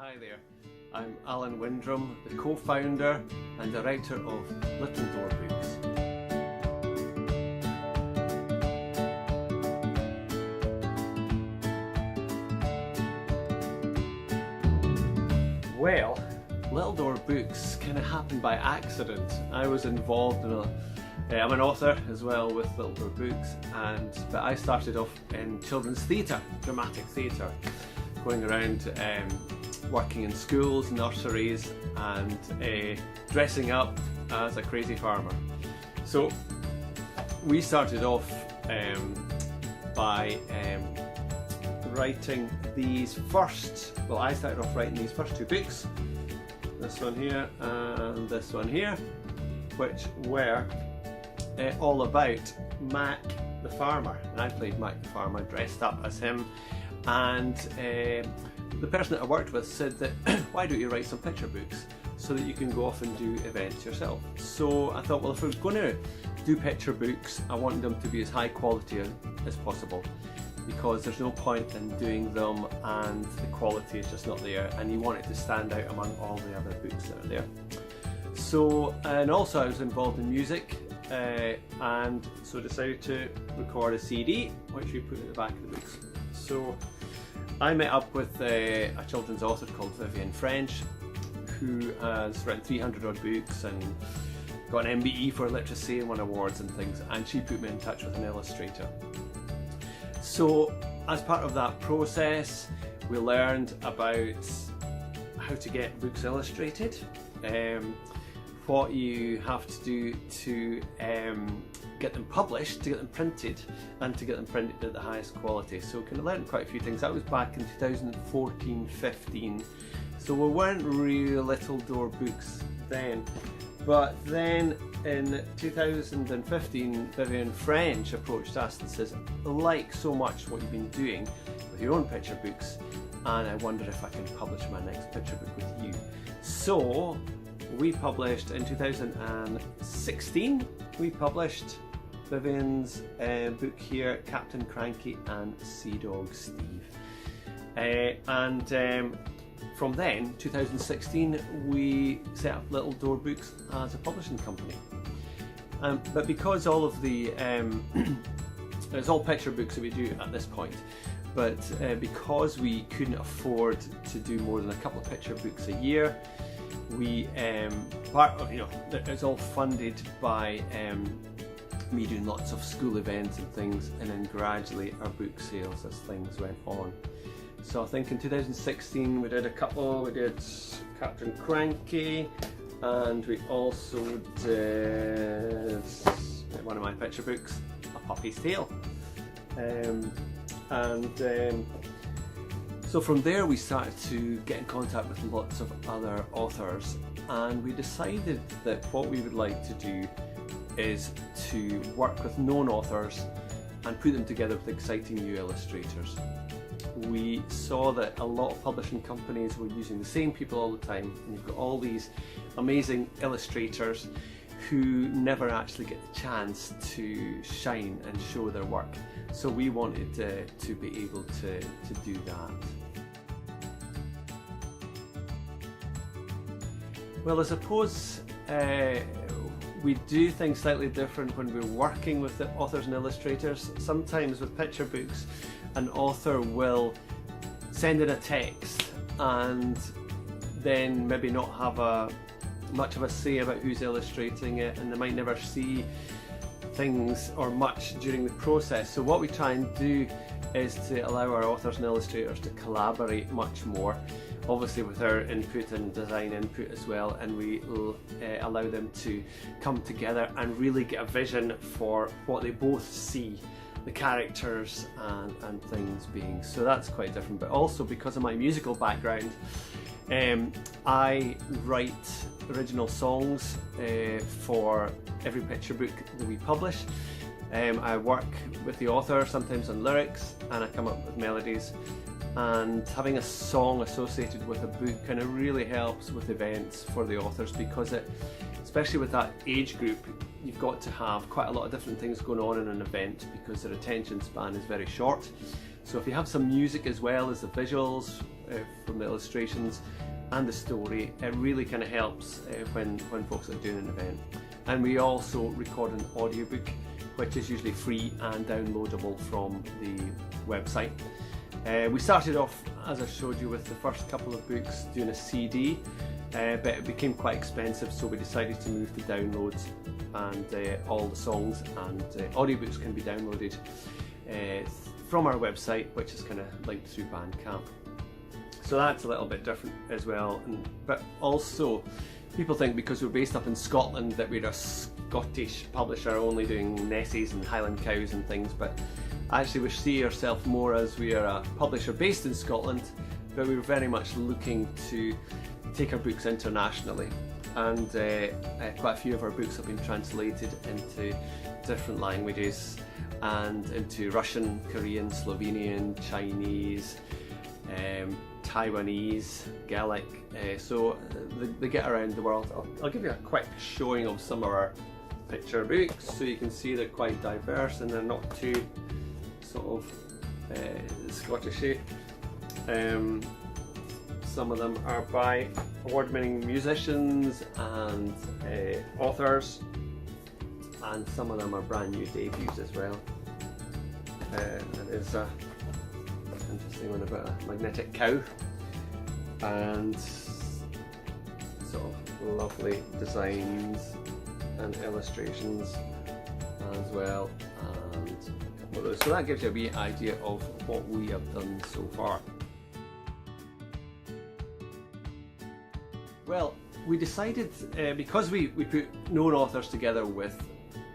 Hi there, I'm Alan Windram, the co-founder and director of Little Door Books. Well, Little Door Books kind of happened by accident. I was involved in I'm an author as well with Little Door Books, but I started off in children's theatre, dramatic theatre, going around working in schools, nurseries, and dressing up as a crazy farmer. So we started off by writing these first, I started off writing these first two books, this one here and this one here, which were all about Mac the farmer, and I played Mac the farmer, dressed up as him, and the person that I worked with said that why don't you write some picture books so that you can go off and do events yourself. So I thought, well, if I was going to do picture books, I wanted them to be as high quality as possible, because there's no point in doing them and the quality is just not there, and you want it to stand out among all the other books that are there. So, and also I was involved in music, and so decided to record a CD which we put at the back of the books. So I met up with a children's author called Vivian French, who has written 300 odd books and got an MBE for literacy and won awards and things, and she put me in touch with an illustrator. So as part of that process, we learned about how to get books illustrated, what you have to do to get them published, to get them printed, and to get them printed at the highest quality. So we kind of learned quite a few things. That was back in 2014-15. So we weren't really Little Door Books then. But then in 2015, Vivian French approached us and says, I like so much what you've been doing with your own picture books, and I wonder if I can publish my next picture book with you. So we published in 2016, we published Vivian's book here, Captain Cranky and Sea Dog Steve. From then, 2016, we set up Little Door Books as a publishing company. But because all of the, it's all picture books that we do at this point, but because we couldn't afford to do more than a couple of picture books a year, we, it's all funded by me doing lots of school events and things, and then gradually our book sales as things went on. So I think in 2016 we did a couple, we did Captain Cranky, and we also did one of my picture books, A Puppy's Tale. So from there we started to get in contact with lots of other authors, and we decided that what we would like to do is to work with known authors and put them together with exciting new illustrators. We saw that a lot of publishing companies were using the same people all the time, and you've got all these amazing illustrators who never actually get the chance to shine and show their work. So we wanted to be able to do that. Well, I suppose we do things slightly different when we're working with the authors and illustrators. Sometimes with picture books, an author will send in a text and then maybe not have much of a say about who's illustrating it, and they might never see things or much during the process. So what we try and do is to allow our authors and illustrators to collaborate much more, obviously with our input and design input as well, and we allow them to come together and really get a vision for what they both see the characters and things being. So that's quite different. But also because of my musical background, I write original songs for every picture book that we publish. I work with the author sometimes on lyrics, and I come up with melodies, and having a song associated with a book kind of really helps with events for the authors, because especially with that age group, you've got to have quite a lot of different things going on in an event because their attention span is very short. So if you have some music as well as the visuals, from the illustrations and the story. It really kind of helps when folks are doing an event. And we also record an audiobook, which is usually free and downloadable from the website. We started off, as I showed you, with the first couple of books doing a CD, but it became quite expensive, so we decided to move to downloads, and all the songs and audiobooks can be downloaded from our website, which is kind of linked through Bandcamp. So that's a little bit different as well. But also, people think because we're based up in Scotland that we're a Scottish publisher only doing Nessies and Highland Cows and things, but actually we see ourselves more as we are a publisher based in Scotland, but we're very much looking to take our books internationally. And quite a few of our books have been translated into different languages, and into Russian, Korean, Slovenian, Chinese, Taiwanese, Gaelic, so they get around the world. I'll give you a quick showing of some of our picture books so you can see they're quite diverse and they're not too sort of Scottishy. Some of them are by award-winning musicians and authors, and some of them are brand new debuts as well. And there's a interesting one about a magnetic cow, and sort of lovely designs and illustrations as well, and a couple of those. So that gives you a wee idea of what we have done so far. Well, we decided, because we put known authors together with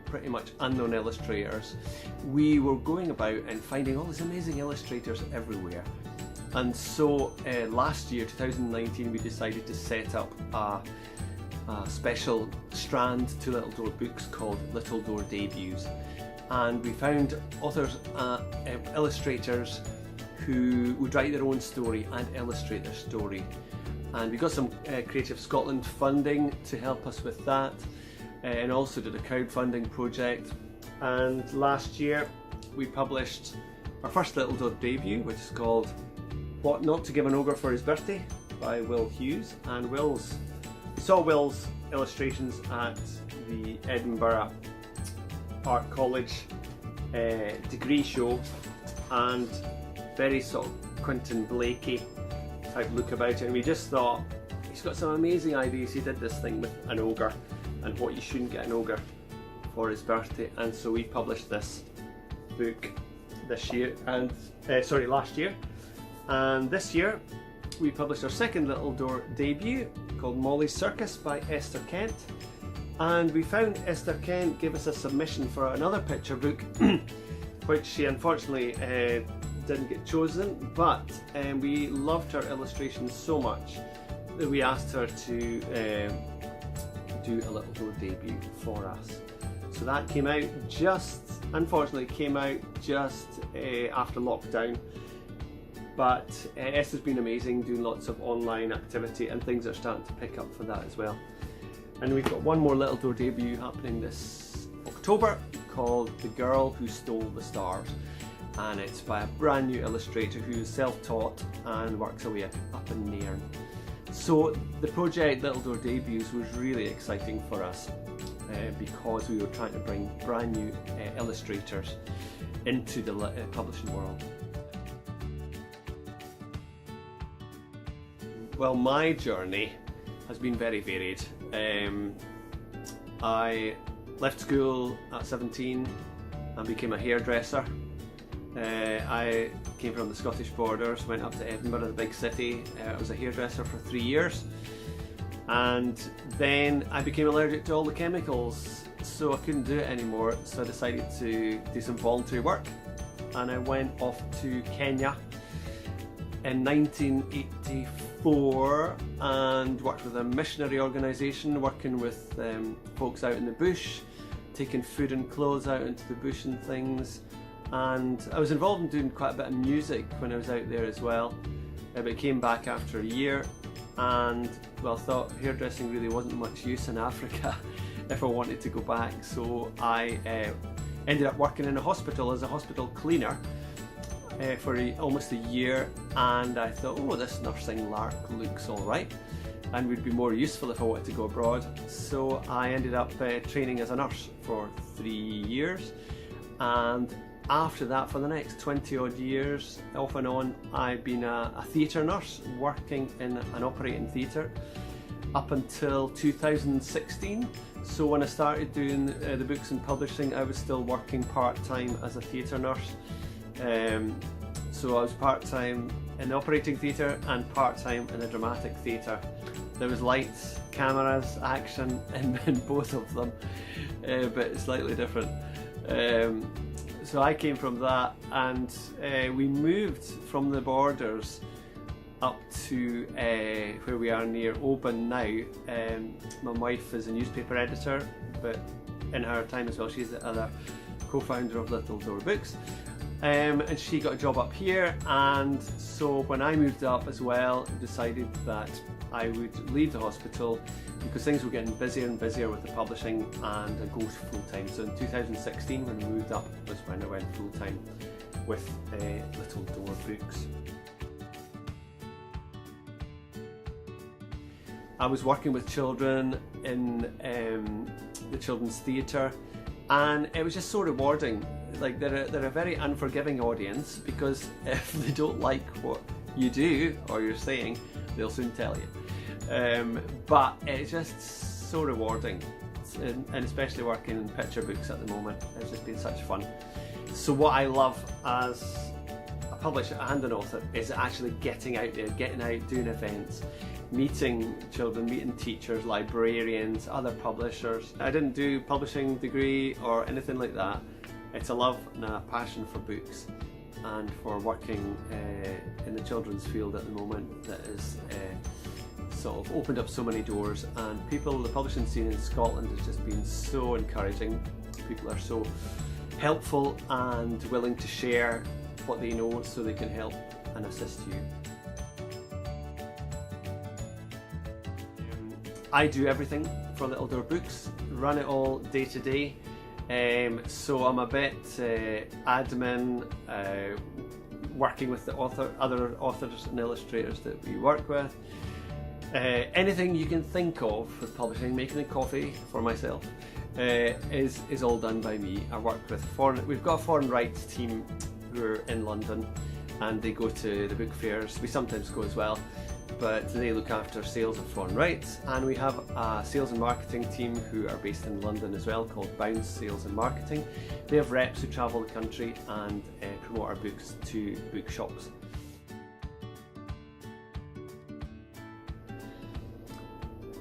pretty much unknown illustrators, we were going about and finding all these amazing illustrators everywhere. And so last year, 2019, we decided to set up a special strand to Little Door Books called Little Door Debuts. And we found authors, illustrators who would write their own story and illustrate their story. And we got some Creative Scotland funding to help us with that, and also did a crowdfunding project. And last year we published our first Little Door debut, which is called What Not to Give an Ogre for His Birthday by Will Hughes. And we saw Will's illustrations at the Edinburgh Art College degree show, and very sort of Quentin Blakey type look about it, and we just thought he's got some amazing ideas. He did this thing with an ogre and what you shouldn't get an ogre for his birthday, and so we published this book this year, and last year, and this year we published our second Little Door debut called Molly's Circus by Esther Kent. And we found Esther Kent gave us a submission for another picture book which she unfortunately didn't get chosen, but we loved her illustrations so much that we asked her to do a Little Door debut for us. So that came out unfortunately came out just after lockdown, but Esther's been amazing, doing lots of online activity, and things are starting to pick up for that as well. And we've got one more Little Door debut happening this October called The Girl Who Stole the Stars, and it's by a brand new illustrator who is self-taught and works away up in Nairn. So the project Little Door Debuts was really exciting for us because we were trying to bring brand new illustrators into the publishing world. Well, my journey has been very varied. I left school at 17 and became a hairdresser. I came from the Scottish borders, went up to Edinburgh, the big city. I was a hairdresser for 3 years, and then I became allergic to all the chemicals, so I couldn't do it anymore. So I decided to do some voluntary work, and I went off to Kenya in 1984 and worked with a missionary organisation, working with folks out in the bush, taking food and clothes out into the bush and things. And I was involved in doing quite a bit of music when I was out there as well, but came back after a year and well, thought hairdressing really wasn't much use in Africa if I wanted to go back. So I ended up working in a hospital as a hospital cleaner, for almost a year, and I thought, oh, this nursing lark looks alright and would be more useful if I wanted to go abroad. So I ended up training as a nurse for 3 years, and after that, for the next 20 odd years, off and on, I've been a theatre nurse working in an operating theatre up until 2016. So when I started doing the books and publishing, I was still working part-time as a theatre nurse. So I was part-time in the operating theatre and part-time in the dramatic theatre. There was lights, cameras, action in both of them, but slightly different. So I came from that, and we moved from the borders up to where we are near Oban now. My wife is a newspaper editor, but in her time as well, she's the other co-founder of Little Door Books. And she got a job up here, and so when I moved up as well, decided that I would leave the hospital because things were getting busier and busier with the publishing, and I go full-time. So in 2016, when we moved up, was when I went full-time with Little Door Books. I was working with children in the children's theatre, and it was just so rewarding. Like, they're a very unforgiving audience, because if they don't like what you do or you're saying, they'll soon tell you. But it's just so rewarding, and especially working in picture books at the moment, it's just been such fun. So what I love as a publisher and an author is actually getting out there, getting out, doing events, meeting children, meeting teachers, librarians, other publishers. I didn't do publishing degree or anything like that. It's a love and a passion for books and for working in the children's field at the moment that is sort of opened up so many doors, and the publishing scene in Scotland has just been so encouraging. People are so helpful and willing to share what they know so they can help and assist you. I do everything for Little Door Books, run it all day to day. So I'm a bit admin, working with the other authors and illustrators that we work with. Anything you can think of with publishing, making a coffee for myself, is all done by me. I work with we've got a foreign rights team who are in London, and they go to the book fairs. We sometimes go as well, but they look after sales of foreign rights. And we have a sales and marketing team who are based in London as well, called Bounce Sales and Marketing. They have reps who travel the country and promote our books to bookshops.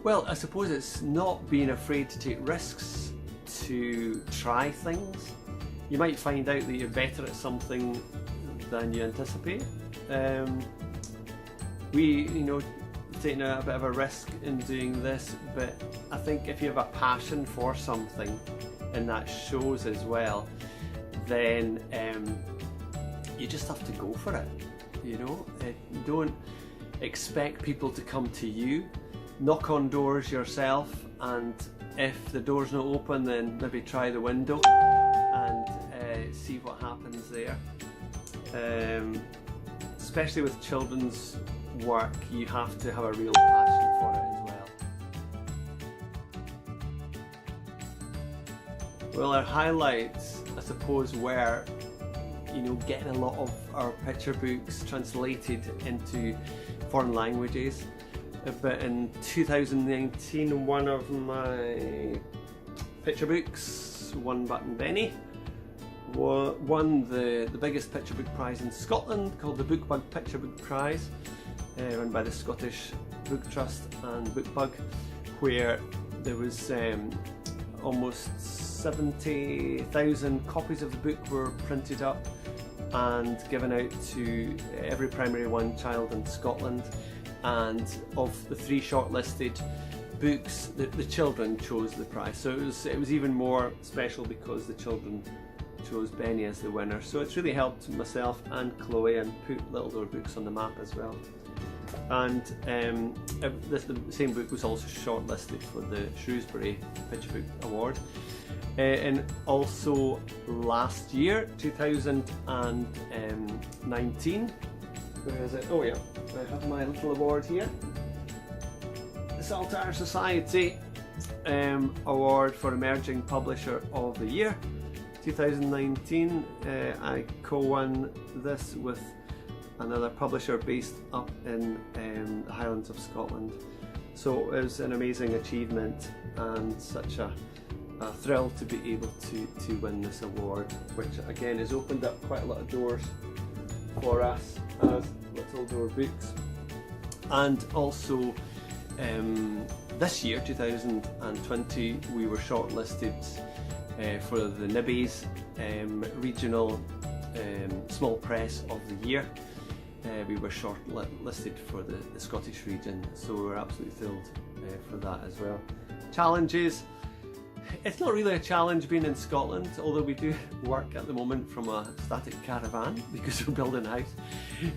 Well, I suppose it's not being afraid to take risks, to try things. You might find out that you're better at something than you anticipate. Taking a bit of a risk in doing this, but I think if you have a passion for something, and that shows as well, then you just have to go for it. Don't expect people to come to you. Knock on doors yourself, and if the door's not open, then maybe try the window and see what happens there. Especially with children's work, you have to have a real passion for it as well. Well, our highlights, I suppose, were getting a lot of our picture books translated into foreign languages. But in 2019, one of my picture books, One Button Benny, won the biggest picture book prize in Scotland, called the Bookbug Picture Book Prize, run by the Scottish Book Trust and Bookbug, where there was almost 70,000 copies of the book were printed up and given out to every primary one child in Scotland. And of the 3 shortlisted books, the children chose the prize. So it was even more special because the children chose Benny as the winner. So it's really helped myself and Chloe and put Little Door Books on the map as well. And the same book was also shortlisted for the Shrewsbury Picture Book Award. And also last year, 2019, where is it? Oh yeah, I have my little award here. The Saltire Society Award for Emerging Publisher of the Year 2019. I co-won this with another publisher based up in the Highlands of Scotland. So it was an amazing achievement and such a thrill to be able to win this award, which again has opened up quite a lot of doors for us as Little Door Books. And also this year, 2020, we were shortlisted for the Nibbies Regional Small Press of the Year. We were shortlisted for the Scottish region, so we're absolutely thrilled for that as well. Challenges. It's not really a challenge being in Scotland, although we do work at the moment from a static caravan because we're building a house.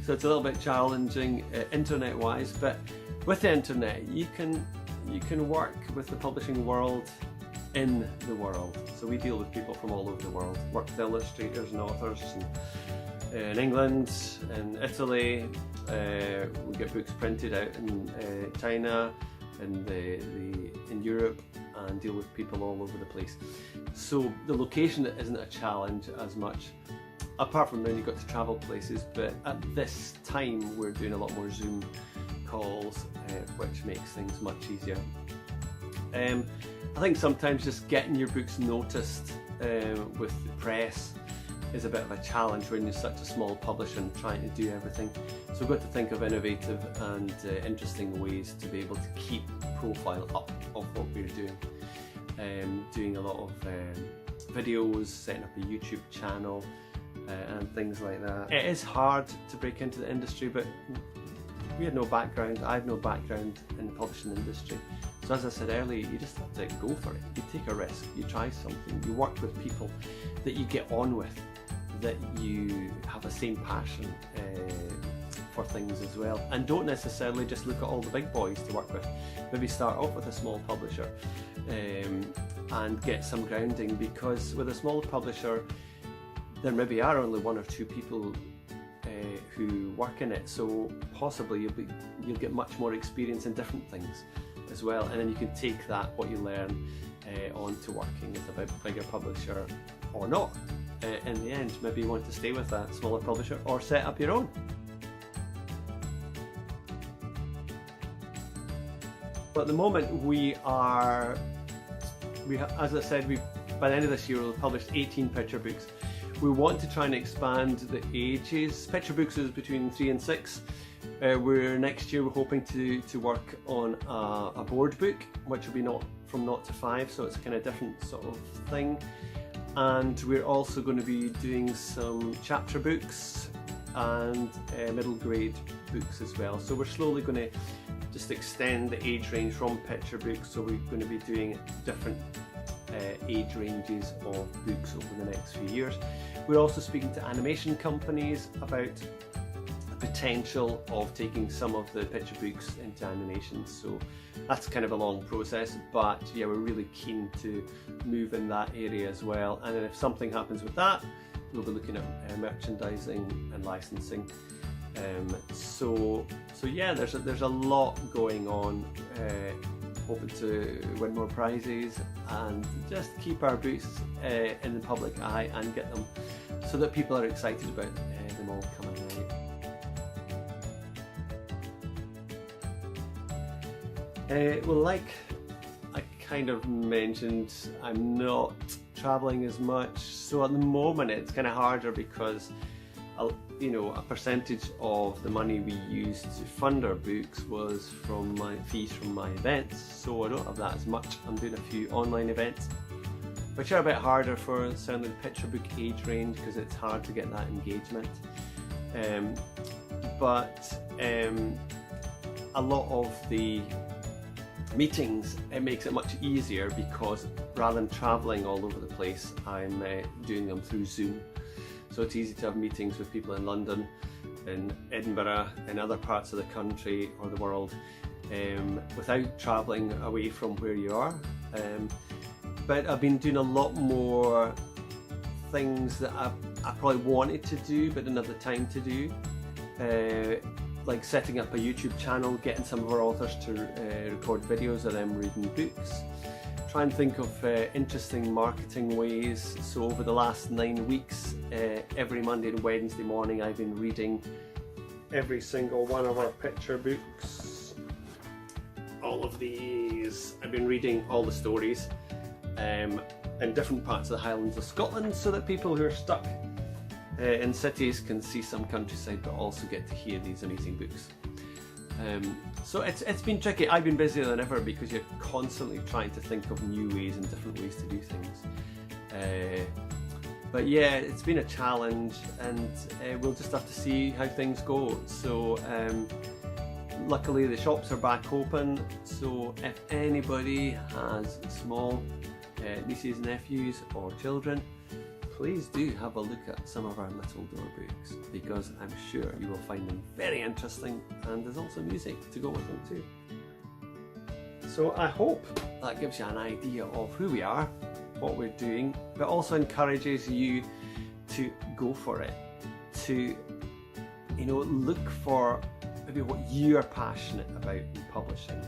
So it's a little bit challenging internet-wise, but with the internet you can work with the publishing world in the world. So we deal with people from all over the world, work with illustrators and authors in England, in Italy, we get books printed out in China, in Europe, and deal with people all over the place. So the location isn't a challenge as much, apart from when you've got to travel places, but at this time we're doing a lot more Zoom calls, which makes things much easier. I think sometimes just getting your books noticed with the press is a bit of a challenge when you're such a small publisher and trying to do everything. So we've got to think of innovative and interesting ways to be able to keep profile up of what we're doing. Doing a lot of videos, setting up a YouTube channel and things like that. It is hard to break into the industry, but we had no background, I have no background in the publishing industry. So as I said earlier, you just have to go for it. You take a risk, you try something, you work with people that you get on with, that you have the same passion for things as well. And don't necessarily just look at all the big boys to work with. Maybe start off with a small publisher and get some grounding, because with a small publisher there maybe are only one or two people who work in it, so possibly you'll get much more experience in different things as well, and then you can take that, what you learn, on to working with a bigger publisher or not. In the end, maybe you want to stay with that smaller publisher or set up your own. But at the moment as I said, by the end of this year we'll have published 18 picture books. We want to try and expand the ages. Picture books is between 3 and 6. Next year we're hoping to work on a board book, which will be from 0 to 5, so it's a kind of different sort of thing. And we're also going to be doing some chapter books and middle grade books as well. So we're slowly going to just extend the age range from picture books, so we're going to be doing different age ranges of books over the next few years. We're also speaking to animation companies about the potential of taking some of the picture books into animation, so that's kind of a long process, but yeah, we're really keen to move in that area as well. And then if something happens with that, we'll be looking at merchandising and licensing. So yeah, there's a lot going on. Hoping to win more prizes and just keep our books in the public eye and get them so that people are excited about them all coming out. Well, like I kind of mentioned, I'm not travelling as much, so at the moment it's kind of harder because a percentage of the money we used to fund our books was from my fees from my events, so I don't have that as much. I'm doing a few online events, which are a bit harder for certainly the picture book age range because it's hard to get that engagement. But a lot of the meetings, it makes it much easier because rather than travelling all over the place, I'm doing them through Zoom. So it's easy to have meetings with people in London in Edinburgh, in other parts of the country or the world, without travelling away from where you are. But I've been doing a lot more things that I probably wanted to do but didn't have the time to do, like setting up a YouTube channel, getting some of our authors to record videos of them reading books, try and think of interesting marketing ways. So over the last 9 weeks, every Monday and Wednesday morning I've been reading every single one of our picture books. All of these, I've been reading all the stories in different parts of the Highlands of Scotland, so that people who are stuck in cities can see some countryside but also get to hear these amazing books. So it's been tricky. I've been busier than ever because you're constantly trying to think of new ways and different ways to do things. But yeah, it's been a challenge, and we'll just have to see how things go. So luckily the shops are back open, so if anybody has small nieces, nephews or children, please do have a look at some of our Little Door books, because I'm sure you will find them very interesting, and there's also music to go with them too. So I hope that gives you an idea of who we are, what we're doing, but also encourages you to go for it, to look for maybe what you're passionate about in publishing.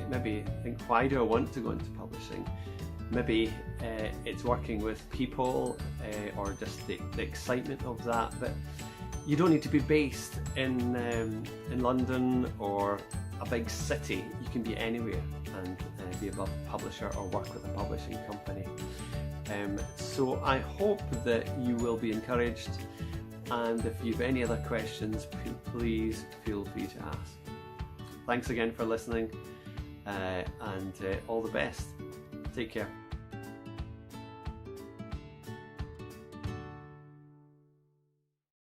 Maybe think, why do I want to go into publishing? Maybe it's working with people or just the excitement of that, but you don't need to be based in London or a big city. You can be anywhere and be a publisher or work with a publishing company. So I hope that you will be encouraged, and if you have any other questions, please feel free to ask. Thanks again for listening, and all the best. Take care.